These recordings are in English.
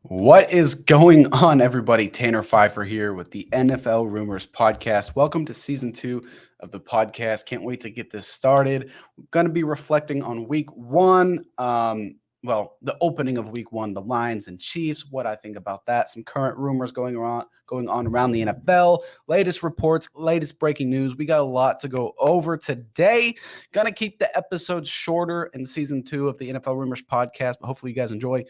What is going on, everybody? Tanner Pfeiffer here with the NFL Rumors podcast. Welcome to season 2 of the podcast. Can't wait to get this started. We're going to be reflecting on week 1. The opening of week 1, the Lions and Chiefs, what I think about that, some current rumors going on around the NFL, latest reports, latest breaking news. We got a lot to go over today. Going to keep the episodes shorter in season 2 of the NFL Rumors podcast, but hopefully you guys enjoy.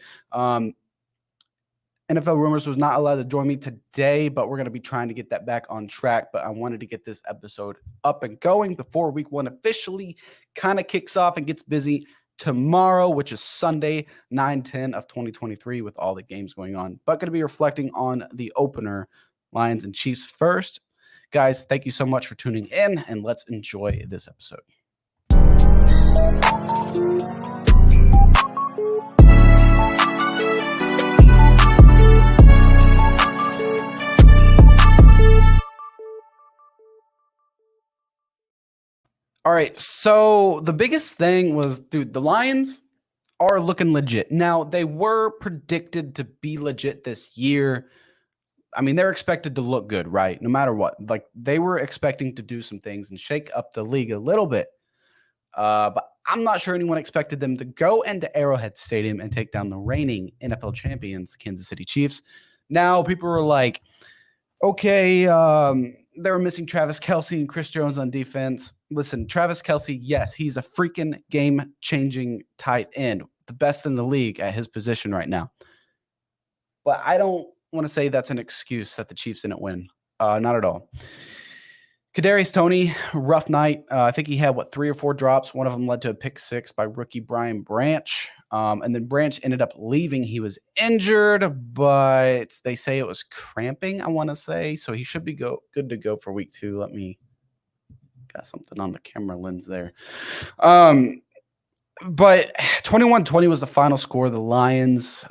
NFL Rumors was not allowed to join me today, but we're going to be trying to get that back on track. But I wanted to get this episode up and going before week 1 officially kind of kicks off and gets busy tomorrow, which is Sunday, 9/10 of 2023 with all the games going on. But going to be reflecting on the opener, Lions and Chiefs first. Guys, thank you so much for tuning in, and let's enjoy this episode. All right, so the biggest thing was, dude, the Lions are looking legit. Now, they were predicted to be legit this year. I mean, they're expected to look good, right? No matter what. Like, they were expecting to do some things and shake up the league a little bit. But I'm not sure anyone expected them to go into Arrowhead Stadium and take down the reigning NFL champions, Kansas City Chiefs. Now, people were like, okay, they were missing Travis Kelce and Chris Jones on defense. Listen, Travis Kelce, yes, he's a freaking game-changing tight end, the best in the league at his position right now. But I don't want to say that's an excuse that the Chiefs didn't win. Not at all. Kadarius Toney, rough night. I think he had, 3 or 4 drops. One of them led to a pick 6 by rookie Brian Branch. And then Branch ended up leaving. He was injured, but they say it was cramping, I want to say. So he should be good to go for week 2. Let me got something on the camera lens there. But 21-20 was the final score of the Lions.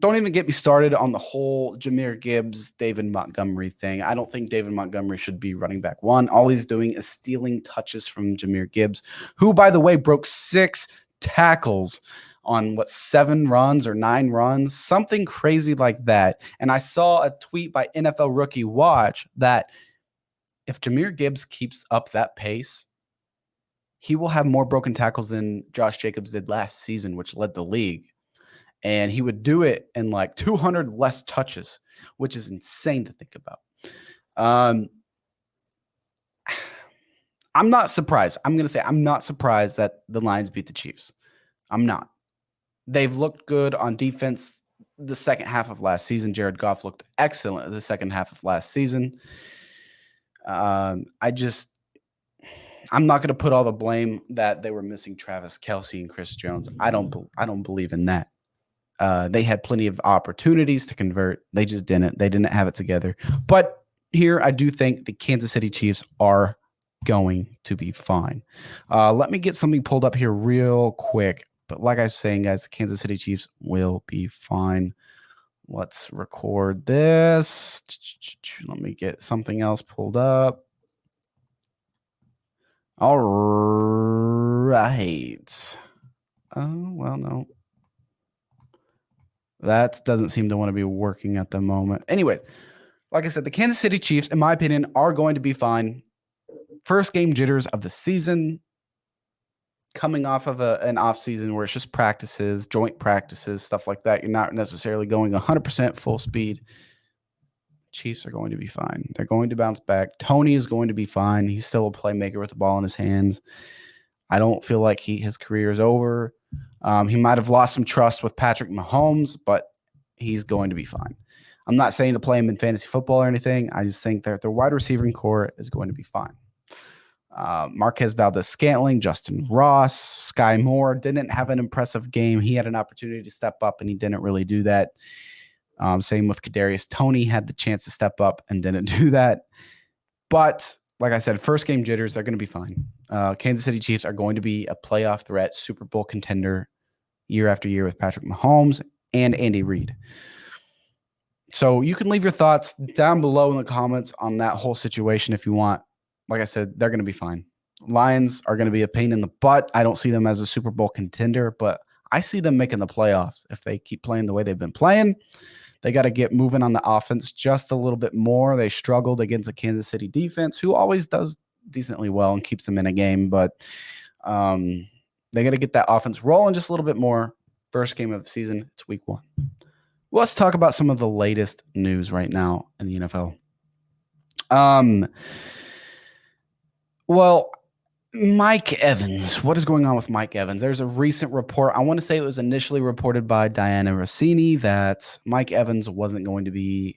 Don't even get me started on the whole Jahmyr Gibbs, David Montgomery thing. I don't think David Montgomery should be running back 1. All he's doing is stealing touches from Jahmyr Gibbs, who, by the way, broke 6 tackles on 7 runs or 9 runs, something crazy like that. And I saw a tweet by NFL Rookie Watch that if Jahmyr Gibbs keeps up that pace, he will have more broken tackles than Josh Jacobs did last season, which led the league. And he would do it in 200 less touches, which is insane to think about. I'm not surprised. I'm going to say I'm not surprised that the Lions beat the Chiefs. I'm not. They've looked good on defense the second half of last season. Jared Goff looked excellent the second half of last season. I'm not going to put all the blame that they were missing Travis Kelce and Chris Jones. I don't believe in that. They had plenty of opportunities to convert. They just didn't. They didn't have it together. But here, I do think the Kansas City Chiefs are going to be fine. Let me get something pulled up here real quick. But like I was saying, guys, the Kansas City Chiefs will be fine. Let's record this. Let me get something else pulled up. All right. Oh, well, no. That doesn't seem to want to be working at the moment. Anyway, like I said, the Kansas City Chiefs, in my opinion, are going to be fine. First game jitters of the season, coming off of an off season where it's just practices, joint practices, stuff like that. You're not necessarily going 100% full speed. Chiefs are going to be fine. They're going to bounce back. Toney is going to be fine. He's still a playmaker with the ball in his hands. I don't feel like his career is over. He might have lost some trust with Patrick Mahomes, but he's going to be fine. I'm not saying to play him in fantasy football or anything. I just think that their wide receiving core is going to be fine. Marquez Valdez-Scantling, Justin Ross, Sky Moore didn't have an impressive game. He had an opportunity to step up, and he didn't really do that. Same with Kadarius Toney, had the chance to step up and didn't do that. But like I said, first game jitters, they're going to be fine. Kansas City Chiefs are going to be a playoff threat, Super Bowl contender year after year with Patrick Mahomes and Andy Reid. So you can leave your thoughts down below in the comments on that whole situation if you want. Like I said, they're going to be fine. Lions are going to be a pain in the butt. I don't see them as a Super Bowl contender, but I see them making the playoffs if they keep playing the way they've been playing. They got to get moving on the offense just a little bit more. They struggled against the Kansas City defense, who always does decently well and keeps them in a game, but they got to get that offense rolling just a little bit more. First game of the season, it's week 1. Let's talk about some of the latest news right now in the NFL. Well, Mike Evans. What is going on with Mike Evans? There's a recent report. I want to say it was initially reported by Diana Rossini that Mike Evans wasn't going to be.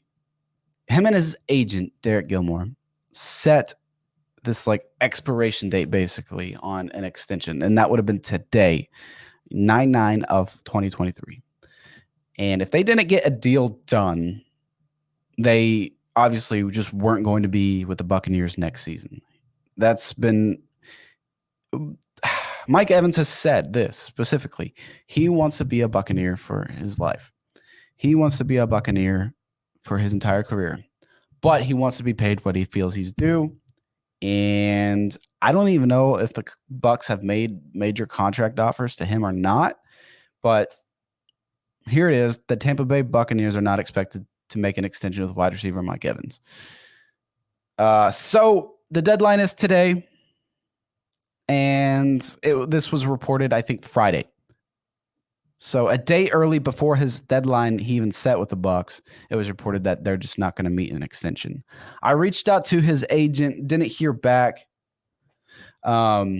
Him and his agent, Derek Gilmore, set this like expiration date basically on an extension. And that would have been today, 9/9 of 2023. And if they didn't get a deal done, they obviously just weren't going to be with the Buccaneers next season. That's been Mike Evans has said this specifically. He wants to be a Buccaneer for his life. He wants to be a Buccaneer for his entire career, but he wants to be paid what he feels he's due. And I don't even know if the Bucs have made major contract offers to him or not, but here it is. The Tampa Bay Buccaneers are not expected to make an extension with wide receiver Mike Evans. So the deadline is today. And this was reported, I think, Friday. So a day early before his deadline he even set with the Bucs, it was reported that they're just not going to meet an extension. I reached out to his agent, didn't hear back. But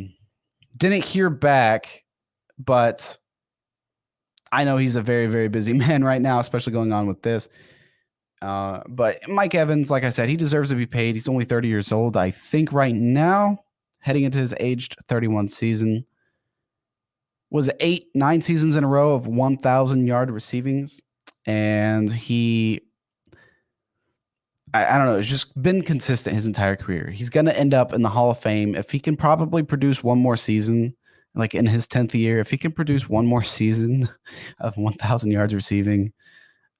I know he's a very, very busy man right now, especially going on with this. But Mike Evans, like I said, he deserves to be paid. He's only 30 years old, I think, right now. Heading into his aged 31 season. Was 9 seasons in a row of 1,000-yard receivings. And I don't know, it's just been consistent his entire career. He's going to end up in the Hall of Fame if he can probably produce one more season, like in his 10th year. If he can produce one more season of 1,000 yards receiving,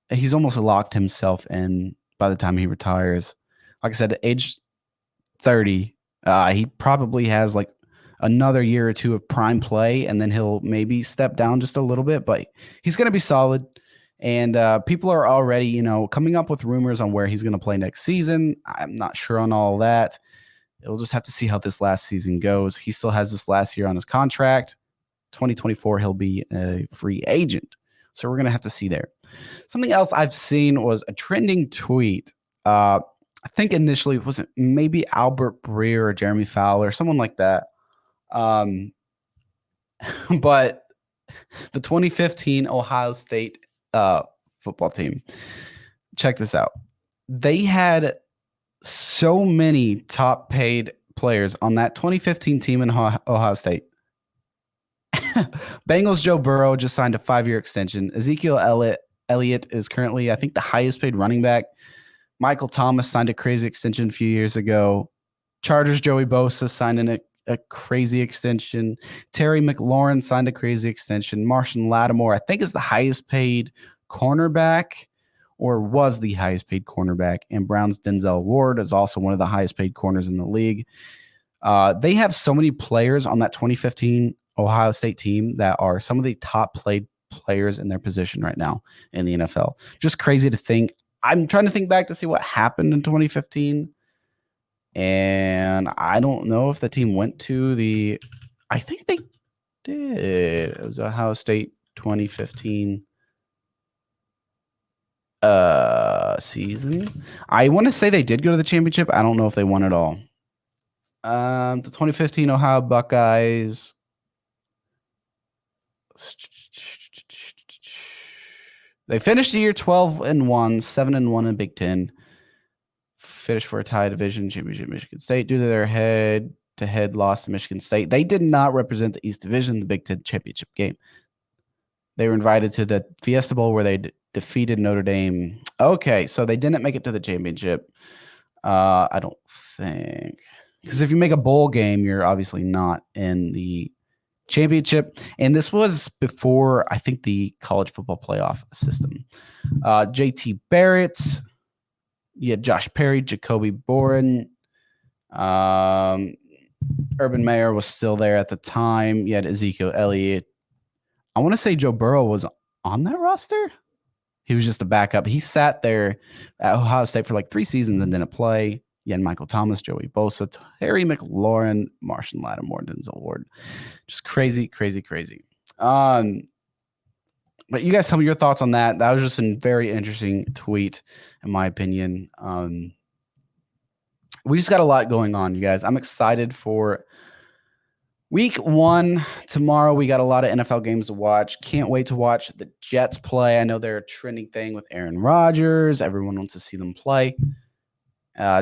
he's almost locked himself in by the time he retires. Like I said, at age 30, he probably has like another year or two of prime play, and then he'll maybe step down just a little bit, but he's going to be solid. And people are already, coming up with rumors on where he's going to play next season. I'm not sure on all that. We'll just have to see how this last season goes. He still has this last year on his contract. 2024, he'll be a free agent. So we're going to have to see there. Something else I've seen was a trending tweet. I think initially it wasn't maybe Albert Breer or Jeremy Fowler, someone like that. But the 2015 Ohio State football team, check this out. They had so many top paid players on that 2015 team in Ohio State. Bengals Joe Burrow just signed a 5-year extension. Ezekiel Elliott is currently, I think, the highest paid running back. Michael Thomas signed a crazy extension a few years ago. Chargers Joey Bosa signed a crazy extension. Terry McLaurin signed a crazy extension. Marshon Lattimore, I think, is the highest paid cornerback, or was the highest paid cornerback. And Brown's Denzel Ward is also one of the highest paid corners in the league. They have so many players on that 2015 Ohio State team that are some of the top played players in their position right now in the NFL. Just crazy to think. I'm trying to think back to see what happened in 2015. And I don't know if the team went to I think they did. It was Ohio State 2015 season. I want to say they did go to the championship. I don't know if they won at all. The 2015 Ohio Buckeyes. They finished the year 12-1, 7-1 in Big Ten. Finished for a tie division championship, Michigan State, due to their head-to-head loss to Michigan State. They did not represent the East Division, the Big Ten championship game. They were invited to the Fiesta Bowl where they defeated Notre Dame. Okay, so they didn't make it to the championship. I don't think. Because if you make a bowl game, you're obviously not in the championship. And this was before, I think, the college football playoff system. JT Barrett. You had Josh Perry, Jacoby Boren. Urban Meyer was still there at the time. You had Ezekiel Elliott. I want to say Joe Burrow was on that roster. He was just a backup. He sat there at Ohio State for like 3 seasons and didn't play. Yeah, and Michael Thomas, Joey Bosa, Terry McLaurin, Marshall Lattimore, Denzel Ward. Just crazy, crazy, crazy. But you guys tell me your thoughts on that. That was just a very interesting tweet, in my opinion. We just got a lot going on, you guys. I'm excited for Week 1 tomorrow. We got a lot of NFL games to watch. Can't wait to watch the Jets play. I know they're a trending thing with Aaron Rodgers. Everyone wants to see them play.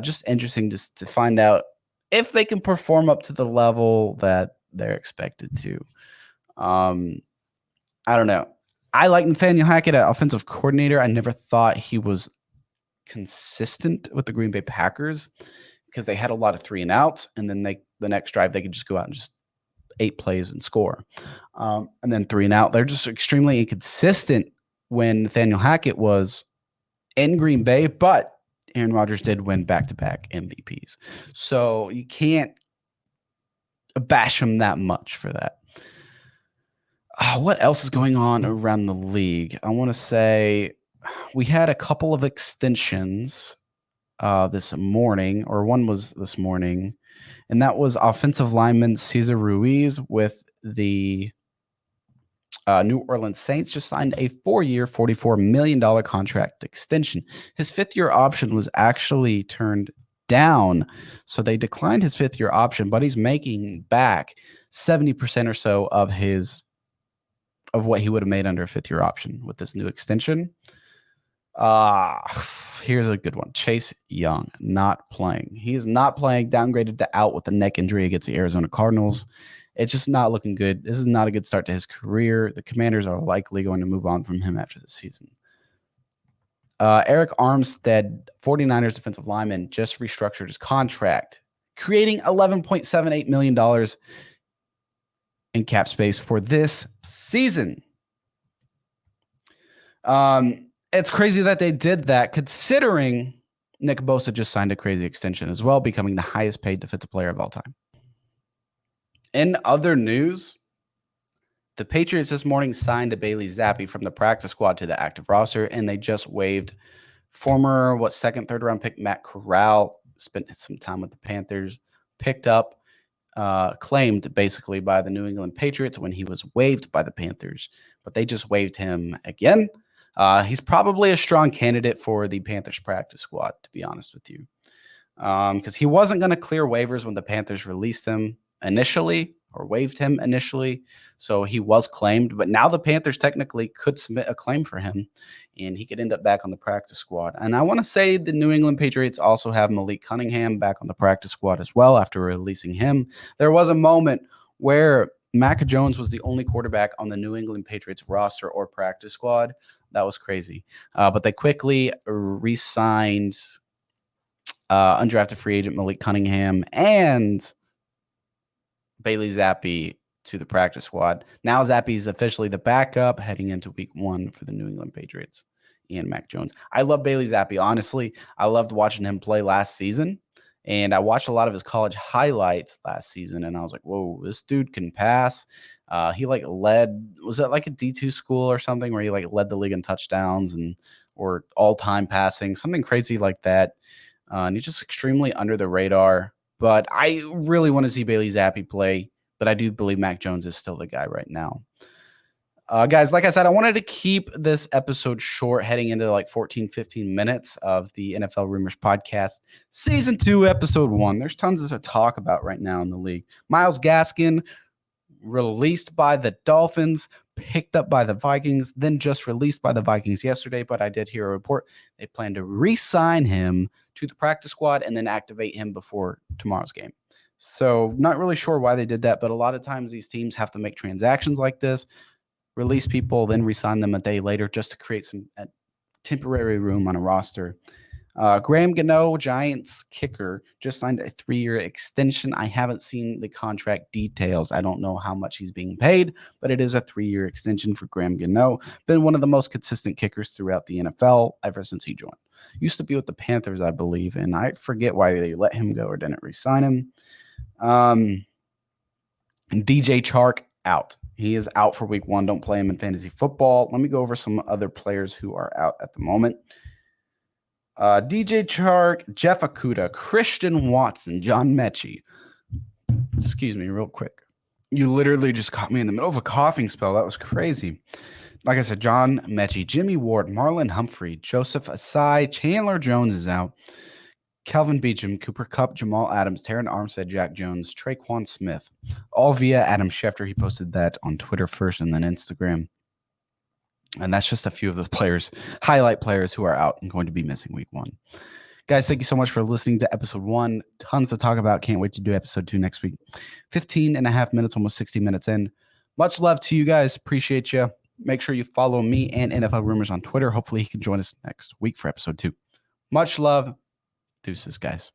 Just interesting to find out if they can perform up to the level that they're expected to. I don't know. I like Nathaniel Hackett, an offensive coordinator. I never thought he was consistent with the Green Bay Packers because they had a lot of 3 and outs, and then the next drive they could just go out and just 8 plays and score. And then 3 and out. They're just extremely inconsistent when Nathaniel Hackett was in Green Bay, but Aaron Rodgers did win back-to-back MVPs. So you can't bash him that much for that. What else is going on around the league? I want to say we had a couple of extensions this morning, or one was this morning, and that was offensive lineman Cesar Ruiz with the New Orleans Saints. Just signed a 4-year, $44 million contract extension. His 5th-year option was actually turned down, so they declined his 5th-year option, but he's making back 70% or so of what he would have made under a 5th-year option with this new extension. Here's a good one. Chase Young not playing. He is not playing, downgraded to out with a neck injury against the Arizona Cardinals. It's just not looking good. This is not a good start to his career. The Commanders are likely going to move on from him after the season. Eric Armstead, 49ers defensive lineman, just restructured his contract, creating $11.78 million in cap space for this season. It's crazy that they did that, considering Nick Bosa just signed a crazy extension as well, becoming the highest paid defensive player of all time. In other news, the Patriots this morning signed a Bailey Zappi from the practice squad to the active roster, and they just waived former, second, third round pick Matt Corral, spent some time with the Panthers, picked up, claimed basically by the New England Patriots when he was waived by the Panthers, but they just waived him again. He's probably a strong candidate for the Panthers practice squad, to be honest with you, because he wasn't going to clear waivers when the Panthers released him initially or waived him initially. So he was claimed, but now the Panthers technically could submit a claim for him and he could end up back on the practice squad. And I want to say the New England Patriots also have Malik Cunningham back on the practice squad as well after releasing him. There was a moment where Mac Jones was the only quarterback on the New England Patriots roster or practice squad. That was crazy. But they quickly re-signed undrafted free agent Malik Cunningham and Bailey Zappi to the practice squad. Now Zappi is officially the backup heading into week 1 for the New England Patriots and Mac Jones. I love Bailey Zappi. Honestly, I loved watching him play last season. And I watched a lot of his college highlights last season, and I was like, whoa, this dude can pass. He led, was it like a D2 school or something where he led the league in touchdowns or all-time passing, something crazy like that. And he's just extremely under the radar. But I really want to see Bailey Zappi play, but I do believe Mac Jones is still the guy right now. Guys, like I said, I wanted to keep this episode short, heading into 14, 15 minutes of the NFL Rumors podcast, season 2, episode 1. There's tons to talk about right now in the league. Myles Gaskin, released by the Dolphins, picked up by the Vikings, then just released by the Vikings yesterday. But I did hear a report they plan to re-sign him to the practice squad and then activate him before tomorrow's game. So not really sure why they did that, but a lot of times these teams have to make transactions like this, release people, then re-sign them a day later just to create some temporary room on a roster. Graham Gano, Giants kicker, just signed a 3-year extension. I haven't seen the contract details. I don't know how much he's being paid, but it is a 3-year extension for Graham Gano. Been one of the most consistent kickers throughout the NFL ever since he joined. Used to be with the Panthers, I believe, and I forget why they let him go or didn't re-sign him. And DJ Chark out. He is out for week 1. Don't play him in fantasy football. Let me go over some other players who are out at the moment. DJ Chark, Jeff Okudah, Christian Watson, John Mechie. Excuse me real quick. You literally just caught me in the middle of a coughing spell. That was crazy. Like I said, John Mechie, Jimmy Ward, Marlon Humphrey, Joseph Asai, Chandler Jones is out. Kelvin Beachum, Cooper Kupp, Jamal Adams, Taron Armstead, Jack Jones, Traquan Smith, all via Adam Schefter. He posted that on Twitter first and then Instagram. And that's just a few of the players, highlight players who are out and going to be missing week 1. Guys, thank you so much for listening to episode 1. Tons to talk about. Can't wait to do episode 2 next week. 15 and a half minutes, almost 60 minutes in. Much love to you guys. Appreciate you. Make sure you follow me and NFL Rumors on Twitter. Hopefully he can join us next week for episode 2. Much love. Deuces, guys.